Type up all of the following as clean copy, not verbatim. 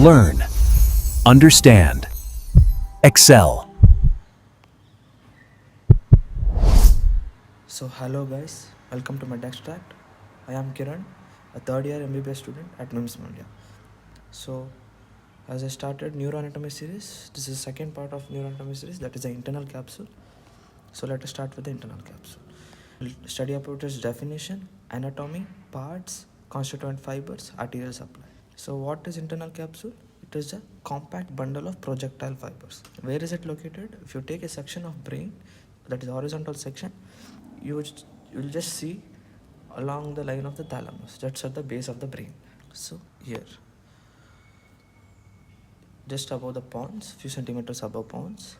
Learn, understand, excel. So hello guys, welcome to MedXtract. I am Kiran, a third year MBBS student at NIMS India. So as I started NEUROANATOMY series, this is the second part of NEUROANATOMY series, that is the internal capsule. So let us start with the internal capsule. We'll study about its definition, anatomy, parts, constituent fibers, arterial supply. So what is internal capsule? It is a compact bundle of projectile fibers. Where is it located? If you take a section of brain, that is horizontal section, you will just see along the line of the thalamus. That's at the base of the brain. So here, just above the pons, few centimeters above pons.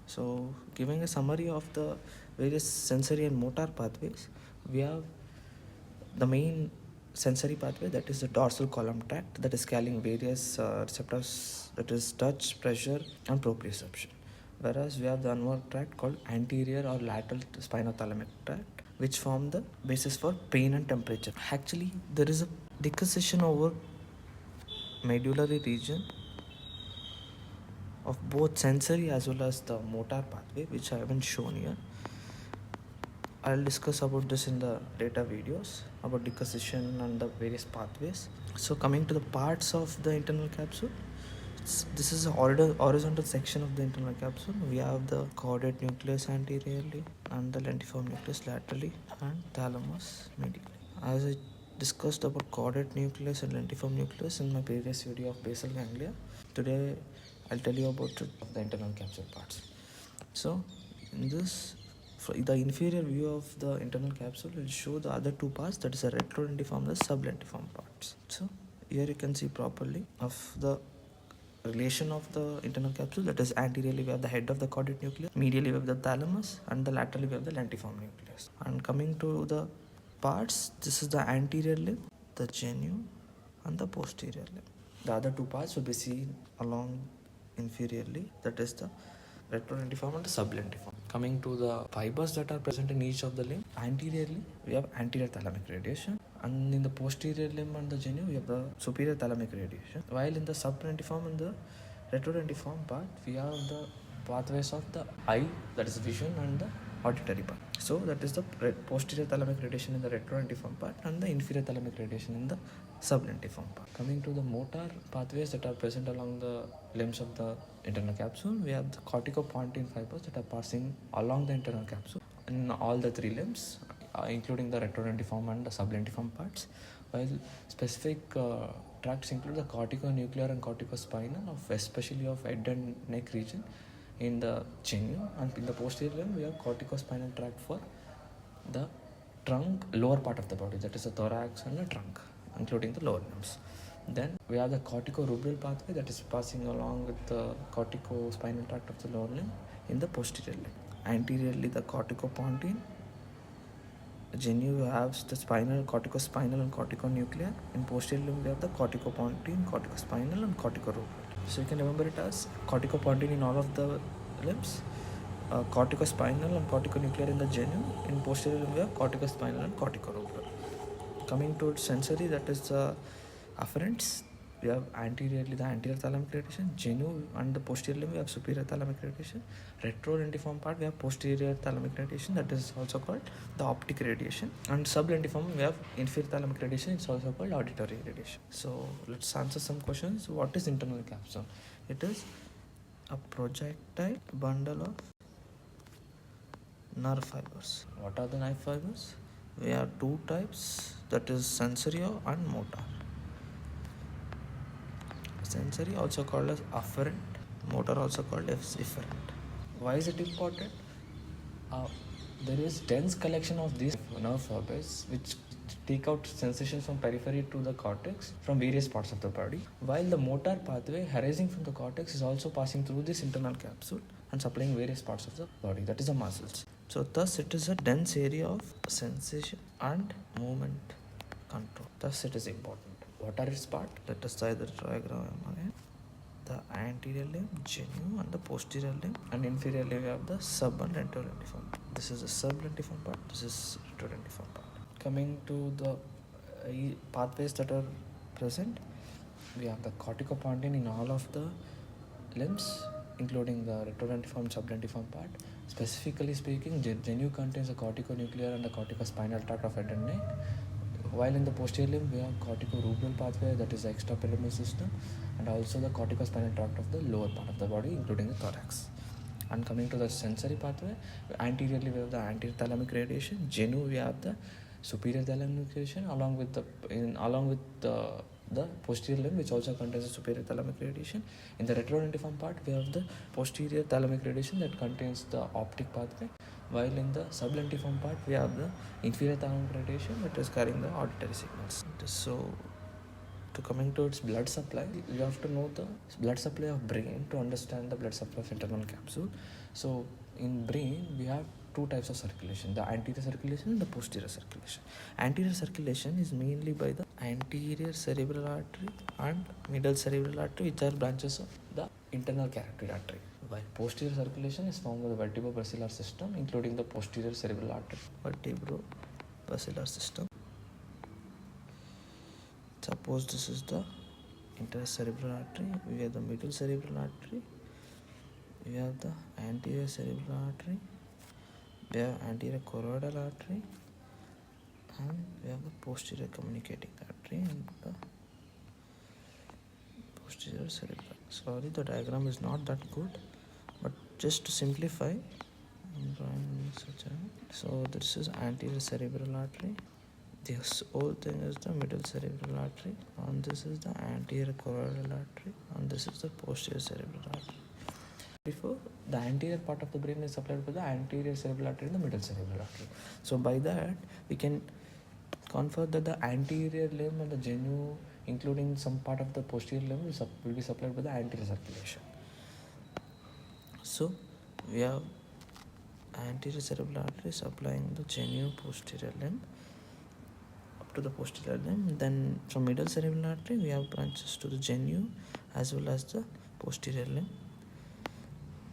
So giving a summary of the various sensory and motor pathways, we have the main sensory pathway, that is the dorsal column tract, that is carrying various receptors, that is touch, pressure and proprioception. Whereas we have the unworked tract called anterior or lateral spinothalamic tract, which form the basis for pain and temperature. Actually, there is a decussation over medullary region of both sensory as well as the motor pathway, which I haven't shown here. I'll discuss about this in the later videos about decussation and the various pathways. So coming to the parts of the internal capsule, this is a horizontal section of the internal capsule. We have the caudate nucleus anteriorly and the lentiform nucleus laterally and thalamus medially. As I discussed about caudate nucleus and lentiform nucleus in my previous video of basal ganglia, today I'll tell you about the internal capsule parts. So in this, the inferior view of the internal capsule will show the other two parts, that is the retrolentiform, the sublentiform parts. So here you can see properly of the relation of the internal capsule, that is anteriorly we have the head of the caudate nucleus, medially we have the thalamus, and the laterally we have the lentiform nucleus. And coming to the parts, this is the anterior limb, the genu, and the posterior limb. The other two parts will be seen along inferiorly, that is the retrolentiform and the sublentiform. Coming to the fibers that are present in each of the limb, anteriorly we have anterior thalamic radiation, and in the posterior limb and the genu we have the superior thalamic radiation, while in the sublentiform and the retrolentiform part we have the pathways of the eye, that is vision, and the auditory part. So that is the posterior thalamic radiation in the retrolentiform part and the inferior thalamic radiation in the sublentiform part. Coming to the motor pathways that are present along the limbs of the internal capsule, we have the corticopontine fibers that are passing along the internal capsule in all the three limbs, including the retrolentiform and the sublentiform parts, while specific tracts include the corticonuclear and corticospinal, especially of head and neck region in the genu, and in the posterior limb we have corticospinal tract for the trunk, lower part of the body, that is the thorax and the trunk, including the lower limbs. Then we have the corticorubrial pathway that is passing along with the corticospinal tract of the lower limb in the posterior limb. Anteriorly the corticopontine genu, you have the spinal, corticospinal and corticonuclear. In posterior limb we have the corticopontine, corticospinal and corticorubrial. So you can remember it as corticopontine in all of the limbs, corticospinal and corticonuclear in the genu. In posterior limb we have corticospinal and corticorubrial. Coming to sensory, that is the afferents, we have anteriorly the anterior thalamic radiation, genu and the posterior limb we have superior thalamic radiation. Retrolentiform part we have posterior thalamic radiation, that is also called the optic radiation, and sublentiform we have inferior thalamic radiation, it's also called auditory radiation. So let's answer some questions. What is internal capsule? It is a projectile bundle of nerve fibers. What are the nerve fibers? We have two types, that is sensory and motor. Sensory also called as afferent, motor also called as efferent. Why is it important? There is dense collection of these nerve fibers which take out sensations from periphery to the cortex from various parts of the body, while the motor pathway arising from the cortex is also passing through this internal capsule and supplying various parts of the body, that is the muscles. So thus it is a dense area of sensation and movement control. Thus it is important. What are its parts? Let us try the diagram again. The anterior limb, genu, and the posterior limb, and inferior limb we have the sub and retrolentiform. This is the sublentiform part, this is retrolentiform part. Coming to the pathways that are present, we have the corticopontine in all of the limbs, including the retrodentiform sublentiform part. Specifically speaking, genu contains the corticonuclear and the corticospinal tract of head and neck, while in the posterior limb we have corticorubral pathway, that is the extrapyramidal system, and also the corticospinal tract of the lower part of the body, including the thorax. And coming to the sensory pathway, anteriorly we have the anterior thalamic radiation, genu we have the superior thalamic radiation, along with the posterior limb, which also contains the superior thalamic radiation. In the retrodentiform part, we have the posterior thalamic radiation that contains the optic pathway, while in the sublentiform part, we have the inferior thalamic radiation that is carrying the auditory signals. So, to coming to its blood supply, you have to know the blood supply of brain to understand the blood supply of internal capsule. So, in brain, we have two types of circulation, the anterior circulation and the posterior circulation. Anterior circulation is mainly by the anterior cerebral artery and middle cerebral artery, which are branches of the internal carotid artery, while posterior circulation is found by the vertebrobasilar system, including the posterior cerebral artery. Vertebrobasilar system. Suppose this is the intercerebral artery, we have the middle cerebral artery, we have the anterior cerebral artery, we have anterior choroidal artery, and we have the posterior communicating artery and the posterior cerebral. Sorry, the diagram is not that good, but just to simplify, I'm drawing such a. So this is anterior cerebral artery. This whole thing is the middle cerebral artery, and this is the anterior choroidal artery, and this is the posterior cerebral artery. Before, the anterior part of the brain is supplied by the anterior cerebral artery and the middle cerebral artery. So by that, we can confer that the anterior limb and the genu, including some part of the posterior limb, will be supplied by the anterior circulation. So we have anterior cerebral artery supplying the genu posterior limb to the posterior limb. Then from middle cerebral artery we have branches to the genu as well as the posterior limb.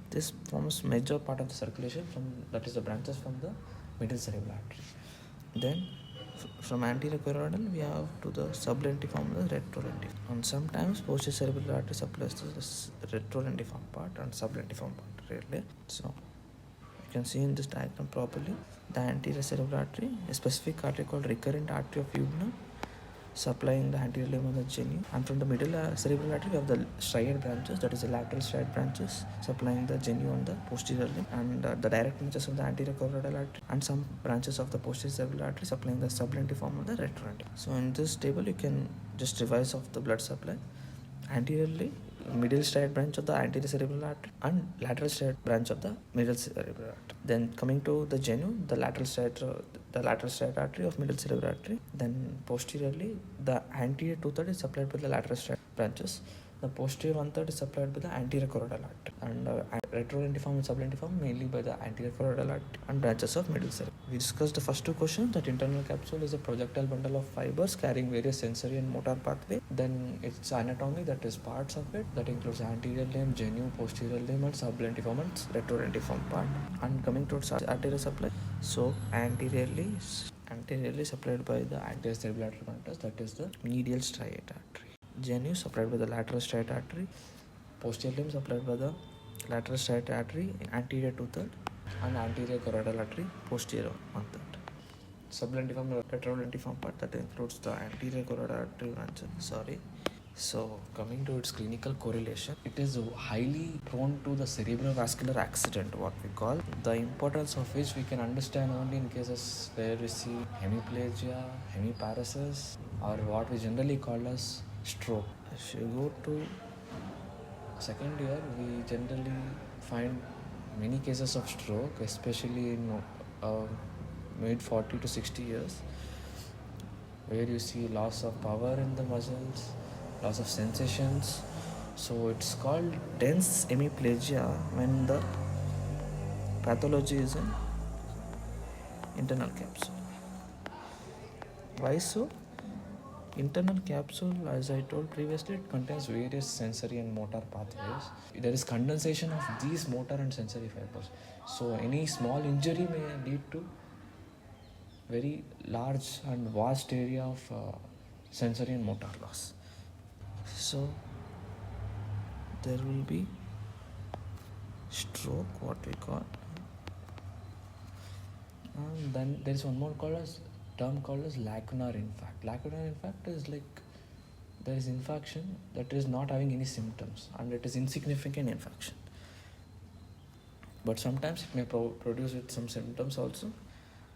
This forms major part of the circulation, that is the branches from the middle cerebral artery. Then from anterior choroidal we have to the sublentiform, the retrolentiform, and sometimes posterior cerebral artery supplies to the retrolentiform part and sublentiform part really. So you can see in this diagram properly the anterior cerebral artery, a specific artery called recurrent artery of Ubner, supplying the anterior limb of the genu, and from the middle cerebral artery we have the striate branches, that is the lateral striate branches supplying the genu on the posterior limb, and the direct branches of the anterior choroidal artery, and some branches of the posterior cerebral artery supplying the sublentiform and the retrolentiform. So in this table you can just revise of the blood supply. Anteriorly, middle striate branch of the anterior cerebral artery and lateral striate branch of the middle cerebral artery. Then coming to the genu, the lateral striate artery of middle cerebral artery. Then posteriorly, the anterior 2/3 is supplied by the lateral striate branches. The posterior 1/3 is supplied by the anterior choroidal artery, and retrolentiform and sublentiform mainly by the anterior choroidal artery and branches of middle cerebral. We discussed the first two questions, that internal capsule is a projectile bundle of fibers carrying various sensory and motor pathway. Then its anatomy, that is parts of it, that includes anterior limb, genu, posterior limb, and sublentiform and retrolentiform part. And coming towards arterial supply, so anteriorly supplied by the anterior cerebral artery branches, that is the medial striate artery. Genu supplied by the lateral striate artery, posterior limb supplied by the lateral striate artery, anterior 2/3, and anterior choroidal artery, posterior 1/3. Sublentiform retrolentiform part, that includes the anterior choroidal artery branches. So coming to its clinical correlation, it is highly prone to the cerebrovascular accident, what we call, the importance of which we can understand only in cases where we see hemiplegia, hemiparesis, or what we generally call as stroke. If you go to second year, we generally find many cases of stroke, especially in mid 40 to 60 years, where you see loss of power in the muscles, loss of sensations. So it's called dense hemiplegia when the pathology is in internal capsule. Why so? Internal capsule, as I told previously, it contains various sensory and motor pathways. There is condensation of these motor and sensory fibers. So any small injury may lead to very large and vast area of sensory and motor loss. So there will be stroke, what we call, and then there is one more term called as lacunar infarct. Lacunar infarct is like there is infarction that is not having any symptoms and it is insignificant infarction, but sometimes it may produce with some symptoms also.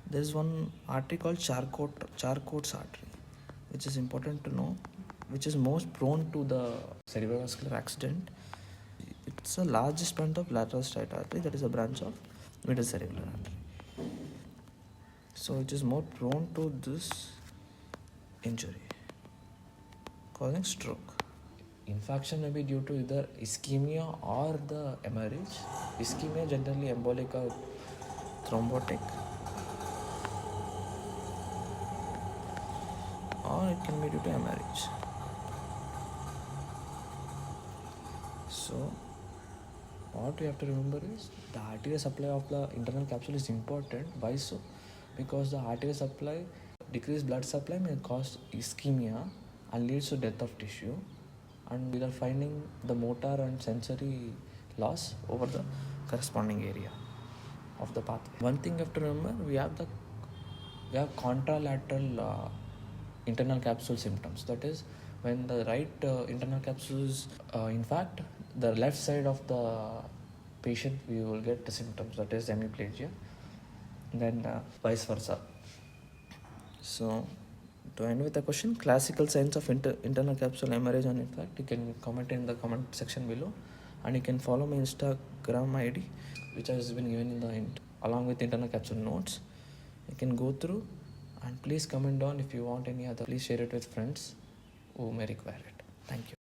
There is one artery called Charcot's artery, which is important to know, which is most prone to the cerebrovascular accident. It's the largest branch of lateral striate artery, that is a branch of middle cerebral artery. So it is more prone to this injury, causing stroke. Infarction may be due to either ischemia or the hemorrhage. Ischemia generally embolic or thrombotic, or it can be due to hemorrhage. So what we have to remember is the arterial supply of the internal capsule is important. Why so? Because the arterial supply, decreased blood supply may cause ischemia and leads to death of tissue, and we are finding the motor and sensory loss over the corresponding area of the pathway. One thing you have to remember, we have contralateral internal capsule symptoms. That is, when the right internal capsule is in fact the left side of the patient, we will get the symptoms, that is hemiplegia, then vice versa. So to end with the question, classical signs of internal capsule hemorrhage and infarct, you can comment in the comment section below, and you can follow my Instagram ID, which has been given in the along with internal capsule notes. You can go through, and please comment down if you want any other. Please share it with friends who may require it. Thank you.